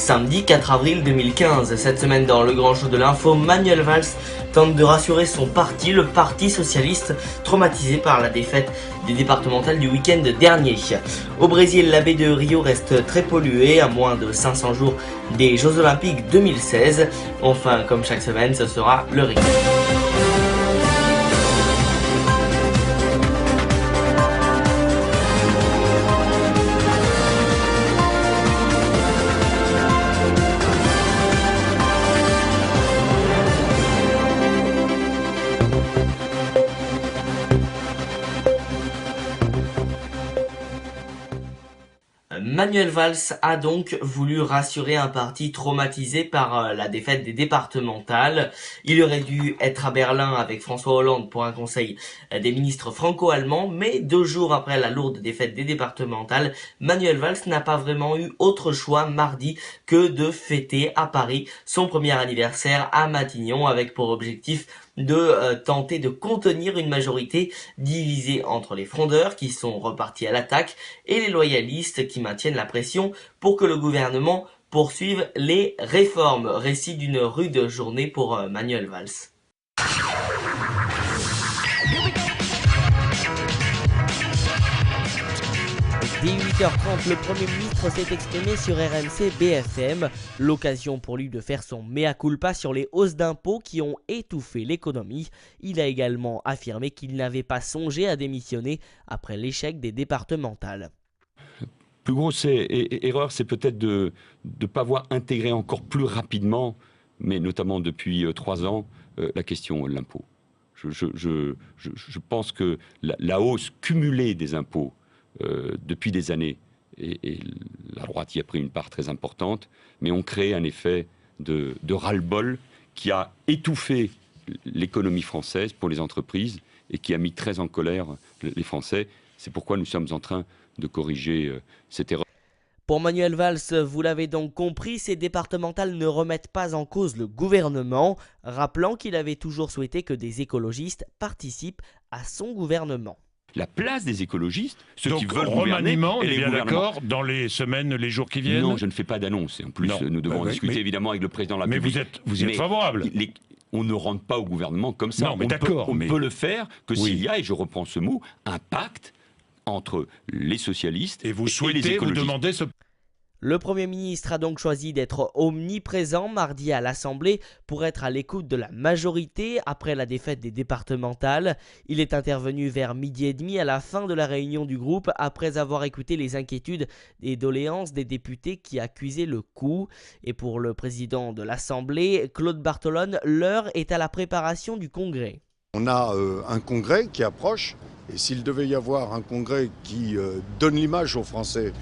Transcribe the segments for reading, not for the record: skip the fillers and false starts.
samedi 4 avril 2015. Cette semaine dans le grand show de l'info, Manuel Valls tente de rassurer son parti, le Parti Socialiste, traumatisé par la défaite des départementales du week-end dernier. Au Brésil, la baie de Rio reste très polluée à moins de 500 jours des Jeux Olympiques 2016. Enfin, comme chaque semaine, ce sera le rugby. Manuel Valls a donc voulu rassurer un parti traumatisé par la défaite des départementales. Il aurait dû être à Berlin avec François Hollande pour un conseil des ministres franco-allemands, mais 2 jours après la lourde défaite des départementales, Manuel Valls n'a pas vraiment eu autre choix mardi que de fêter à Paris son premier anniversaire à Matignon avec pour objectif de tenter de contenir une majorité divisée entre les frondeurs qui sont repartis à l'attaque et les loyalistes qui maintiennent la pression pour que le gouvernement poursuive les réformes. Récit d'une rude journée pour Manuel Valls. Dès 8h30, le Premier ministre s'est exprimé sur RMC BFM, l'occasion pour lui de faire son mea culpa sur les hausses d'impôts qui ont étouffé l'économie. Il a également affirmé qu'il n'avait pas songé à démissionner après l'échec des départementales. La plus grosse erreur, c'est peut-être de ne pas avoir intégré encore plus rapidement, mais notamment depuis 3 ans, la question de l'impôt. Je pense que la hausse cumulée des impôts depuis des années, et la droite y a pris une part très importante, mais on crée un effet de ras-le-bol qui a étouffé l'économie française pour les entreprises et qui a mis très en colère les Français. C'est pourquoi nous sommes en train de corriger cette erreur. Pour Manuel Valls, vous l'avez donc compris, ces départementales ne remettent pas en cause le gouvernement, rappelant qu'il avait toujours souhaité que des écologistes participent à son gouvernement. La place des écologistes, ceux donc, qui veulent gouverner, on est bien d'accord, dans les semaines, les jours qui viennent. Non, je ne fais pas d'annonce. En plus, nous devons en discuter évidemment avec le président de la République. Mais vous êtes favorable. On ne rentre pas au gouvernement comme ça. Non, mais d'accord. On peut le faire que s'il y a, et je reprends ce mot, un pacte entre les socialistes et les écologistes. Vous demandez ce... Le Premier ministre a donc choisi d'être omniprésent mardi à l'Assemblée pour être à l'écoute de la majorité après la défaite des départementales. Il est intervenu vers 12h30 à la fin de la réunion du groupe après avoir écouté les inquiétudes et doléances des députés qui accusaient le coup. Et pour le président de l'Assemblée, Claude Bartolone, l'heure est à la préparation du Congrès. On a un Congrès qui approche et s'il devait y avoir un Congrès qui donne l'image aux Français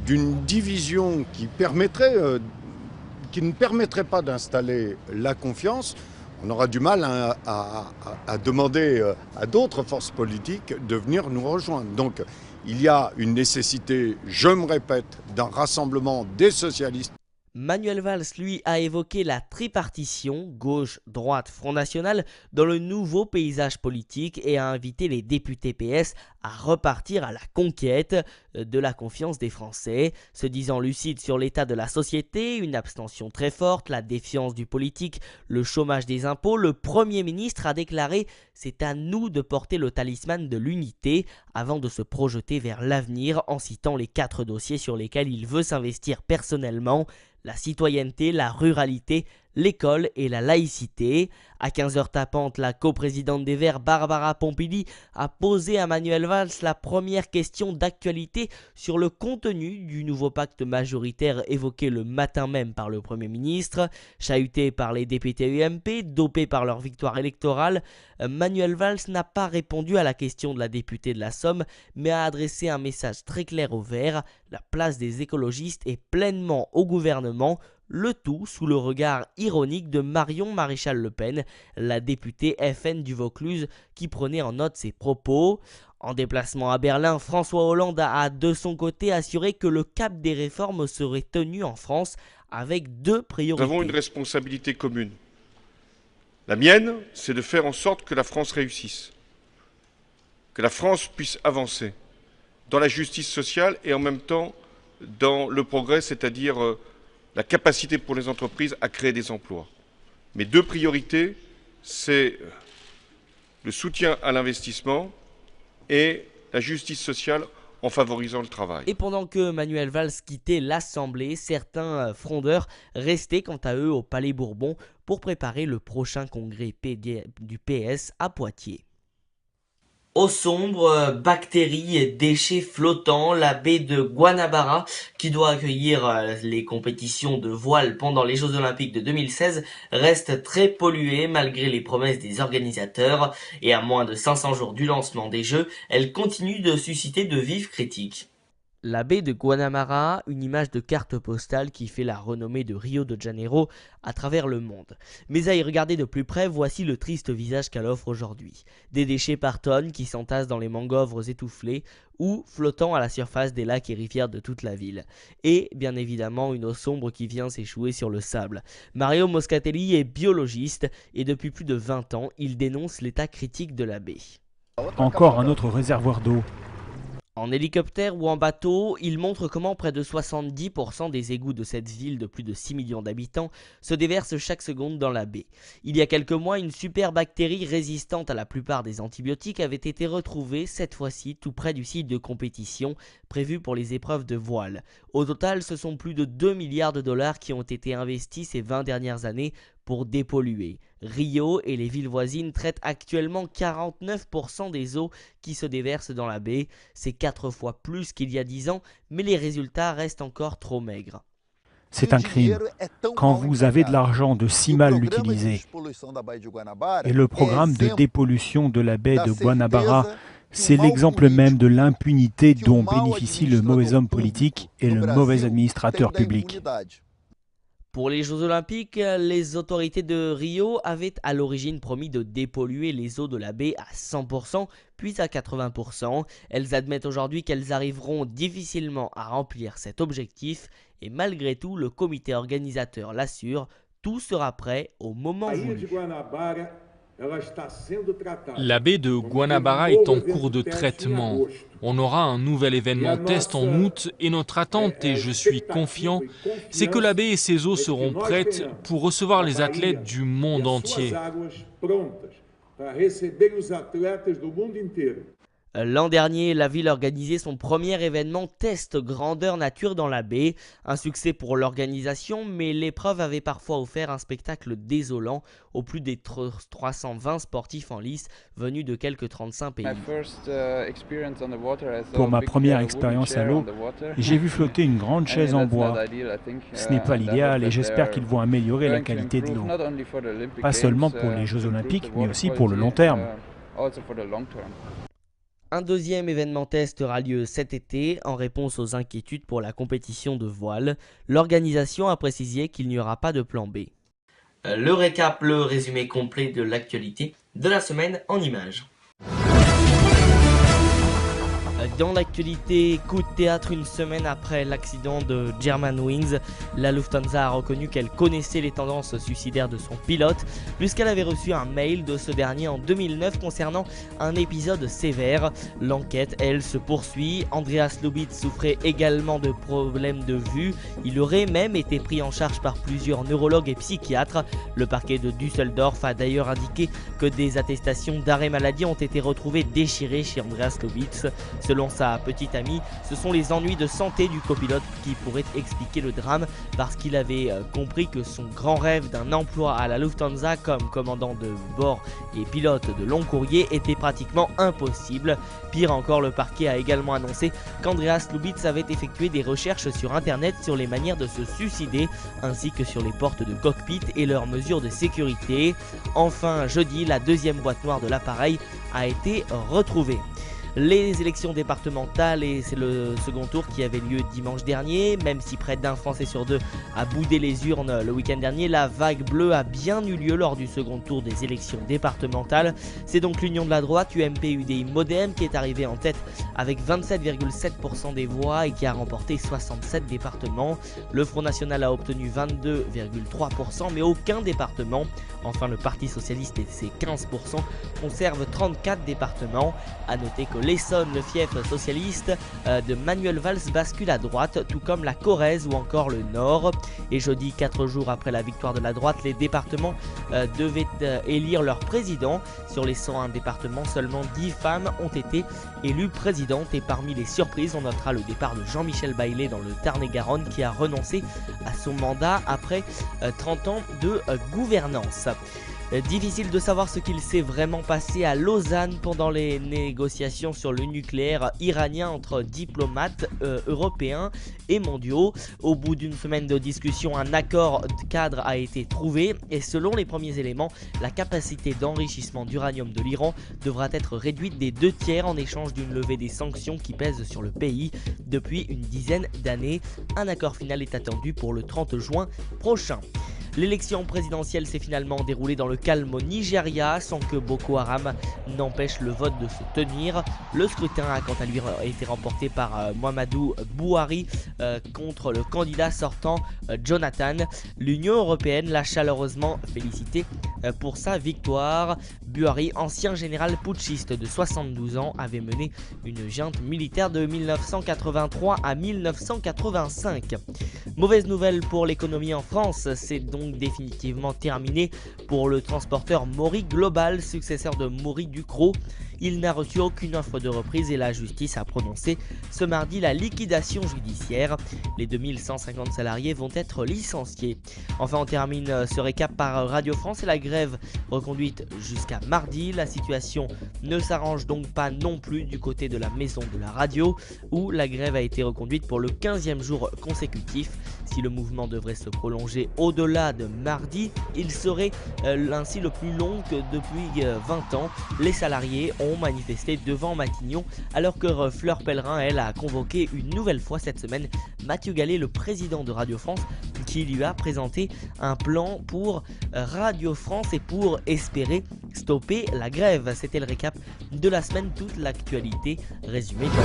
d'une division qui ne permettrait pas d'installer la confiance, on aura du mal à demander à d'autres forces politiques de venir nous rejoindre. Donc il y a une nécessité, je me répète, d'un rassemblement des socialistes. Manuel Valls, lui, a évoqué la tripartition, gauche, droite, Front National, dans le nouveau paysage politique et a invité les députés PS à repartir à la conquête de la confiance des Français. Se disant lucide sur l'état de la société, une abstention très forte, la défiance du politique, le chômage des impôts, le Premier ministre a déclaré « C'est à nous de porter le talisman de l'unité » avant de se projeter vers l'avenir en citant les 4 dossiers sur lesquels il veut s'investir personnellement: la citoyenneté, la ruralité, l'école et la laïcité. À 15h tapante, la coprésidente des Verts, Barbara Pompili, a posé à Manuel Valls la première question d'actualité sur le contenu du nouveau pacte majoritaire évoqué le matin même par le Premier ministre. Chahuté par les députés UMP, dopé par leur victoire électorale, Manuel Valls n'a pas répondu à la question de la députée de la Somme, mais a adressé un message très clair aux Verts: la place des écologistes est pleinement au gouvernement. Le tout sous le regard ironique de Marion Maréchal Le Pen, la députée FN du Vaucluse, qui prenait en note ses propos. En déplacement à Berlin, François Hollande a de son côté assuré que le cap des réformes serait tenu en France avec 2 priorités. Nous avons une responsabilité commune. La mienne, c'est de faire en sorte que la France réussisse, que la France puisse avancer dans la justice sociale et en même temps dans le progrès, c'est-à-dire la capacité pour les entreprises à créer des emplois. Mes deux priorités, c'est le soutien à l'investissement et la justice sociale en favorisant le travail. Et pendant que Manuel Valls quittait l'Assemblée, certains frondeurs restaient quant à eux au Palais Bourbon pour préparer le prochain congrès du PS à Poitiers. Eau sombre, bactéries et déchets flottants, la baie de Guanabara, qui doit accueillir les compétitions de voile pendant les Jeux Olympiques de 2016, reste très polluée malgré les promesses des organisateurs. Et à moins de 500 jours du lancement des Jeux, elle continue de susciter de vives critiques. La baie de Guanabara, une image de carte postale qui fait la renommée de Rio de Janeiro à travers le monde. Mais à y regarder de plus près, voici le triste visage qu'elle offre aujourd'hui. Des déchets par tonnes qui s'entassent dans les mangroves étoufflées ou flottant à la surface des lacs et rivières de toute la ville. Et bien évidemment une eau sombre qui vient s'échouer sur le sable. Mario Moscatelli est biologiste et depuis plus de 20 ans, il dénonce l'état critique de la baie. Encore un autre réservoir d'eau. En hélicoptère ou en bateau, il montre comment près de 70% des égouts de cette ville de plus de 6 millions d'habitants se déversent chaque seconde dans la baie. Il y a quelques mois, une super bactérie résistante à la plupart des antibiotiques avait été retrouvée, cette fois-ci tout près du site de compétition prévu pour les épreuves de voile. Au total, ce sont plus de 2 milliards de dollars qui ont été investis ces 20 dernières années pour dépolluer. Rio et les villes voisines traitent actuellement 49% des eaux qui se déversent dans la baie. C'est 4 fois plus qu'il y a 10 ans, mais les résultats restent encore trop maigres. C'est un crime. Quand vous avez de l'argent de si mal l'utiliser, et le programme de dépollution de la baie de Guanabara, c'est l'exemple même de l'impunité dont bénéficie le mauvais homme politique et le mauvais administrateur public. Pour les Jeux Olympiques, les autorités de Rio avaient à l'origine promis de dépolluer les eaux de la baie à 100%, puis à 80%. Elles admettent aujourd'hui qu'elles arriveront difficilement à remplir cet objectif et malgré tout, le comité organisateur l'assure, tout sera prêt au moment voulu. La baie de Guanabara est en cours de traitement. On aura un nouvel événement test en août et notre attente, et je suis confiant, c'est que la baie et ses eaux seront prêtes pour recevoir les athlètes du monde entier. L'an dernier, la ville organisait son premier événement test grandeur nature dans la baie. Un succès pour l'organisation, mais l'épreuve avait parfois offert un spectacle désolant aux plus des 320 sportifs en lice venus de quelques 35 pays. Pour ma première expérience à l'eau, j'ai vu flotter une grande chaise en bois. Ce n'est pas l'idéal et j'espère qu'ils vont améliorer la qualité de l'eau. Pas seulement pour les Jeux Olympiques, mais aussi pour le long terme. Un deuxième événement test aura lieu cet été en réponse aux inquiétudes pour la compétition de voile. L'organisation a précisé qu'il n'y aura pas de plan B. Le récap, le résumé complet de l'actualité de la semaine en images. Dans l'actualité, coup de théâtre une semaine après l'accident de Germanwings, la Lufthansa a reconnu qu'elle connaissait les tendances suicidaires de son pilote puisqu'elle avait reçu un mail de ce dernier en 2009 concernant un épisode sévère. L'enquête, elle, se poursuit. Andreas Lubitz souffrait également de problèmes de vue. Il aurait même été pris en charge par plusieurs neurologues et psychiatres. Le parquet de Düsseldorf a d'ailleurs indiqué que des attestations d'arrêt maladie ont été retrouvées déchirées chez Andreas Lubitz. Selon sa petite amie, ce sont les ennuis de santé du copilote qui pourraient expliquer le drame parce qu'il avait compris que son grand rêve d'un emploi à la Lufthansa comme commandant de bord et pilote de long courrier était pratiquement impossible. Pire encore, le parquet a également annoncé qu'Andreas Lubitz avait effectué des recherches sur internet sur les manières de se suicider ainsi que sur les portes de cockpit et leurs mesures de sécurité. Enfin, jeudi, la deuxième boîte noire de l'appareil a été retrouvée. Les élections départementales et c'est le second tour qui avait lieu dimanche dernier. Même si près d'un Français sur deux a boudé les urnes le week-end dernier, la vague bleue a bien eu lieu lors du second tour des élections départementales. C'est donc l'union de la droite UMP-UDI Modem qui est arrivée en tête avec 27,7% des voix et qui a remporté 67 départements. Le Front National a obtenu 22,3% mais aucun département. Enfin, le Parti Socialiste et ses 15% conservent 34 départements. A noter que l'Essonne, le fief socialiste de Manuel Valls bascule à droite, tout comme la Corrèze ou encore le Nord. Et jeudi, 4 jours après la victoire de la droite, les départements devaient élire leur président. Sur les 101 départements, seulement 10 femmes ont été élues présidentes. Et parmi les surprises, on notera le départ de Jean-Michel Baillet dans le Tarn-et-Garonne qui a renoncé à son mandat après 30 ans de gouvernance. Difficile de savoir ce qu'il s'est vraiment passé à Lausanne pendant les négociations sur le nucléaire iranien entre diplomates européens et mondiaux. Au bout d'une semaine de discussion, un accord cadre a été trouvé et selon les premiers éléments, la capacité d'enrichissement d'uranium de l'Iran devra être réduite des 2/3 en échange d'une levée des sanctions qui pèsent sur le pays depuis une dizaine d'années. Un accord final est attendu pour le 30 juin prochain. L'élection présidentielle s'est finalement déroulée dans le calme au Nigeria sans que Boko Haram n'empêche le vote de se tenir. Le scrutin a quant à lui été remporté par Muhammadu Buhari contre le candidat sortant Jonathan. L'Union européenne l'a chaleureusement félicité pour sa victoire. Buhari, ancien général putschiste de 72 ans, avait mené une junte militaire de 1983 à 1985. Mauvaise nouvelle pour l'économie en France, c'est donc définitivement terminé pour le transporteur Maury Global, successeur de Maury Ducrot. Il n'a reçu aucune offre de reprise et la justice a prononcé ce mardi la liquidation judiciaire. Les 2150 salariés vont être licenciés. Enfin, on termine ce récap par Radio France et la grève reconduite jusqu'à mardi. La situation ne s'arrange donc pas non plus du côté de la maison de la radio où la grève a été reconduite pour le 15e jour consécutif. Si le mouvement devrait se prolonger au-delà de mardi, il serait ainsi le plus long que depuis 20 ans. Les salariés ont manifesté devant Matignon alors que Fleur Pellerin, elle, a convoqué une nouvelle fois cette semaine Mathieu Gallet, le président de Radio France, qui lui a présenté un plan pour Radio France et pour espérer stopper la grève. C'était le récap de la semaine, toute l'actualité résumée dans le...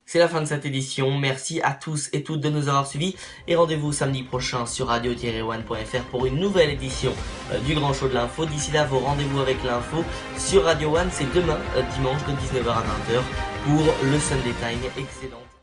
C'est la fin de cette édition, merci à tous et toutes de nous avoir suivis et rendez-vous samedi prochain sur radio-one.fr pour une nouvelle édition du Grand Show de l'Info. D'ici là, vos rendez-vous avec l'info sur Radio One, c'est demain, dimanche de 19h à 20h pour le Sunday Time. Excellente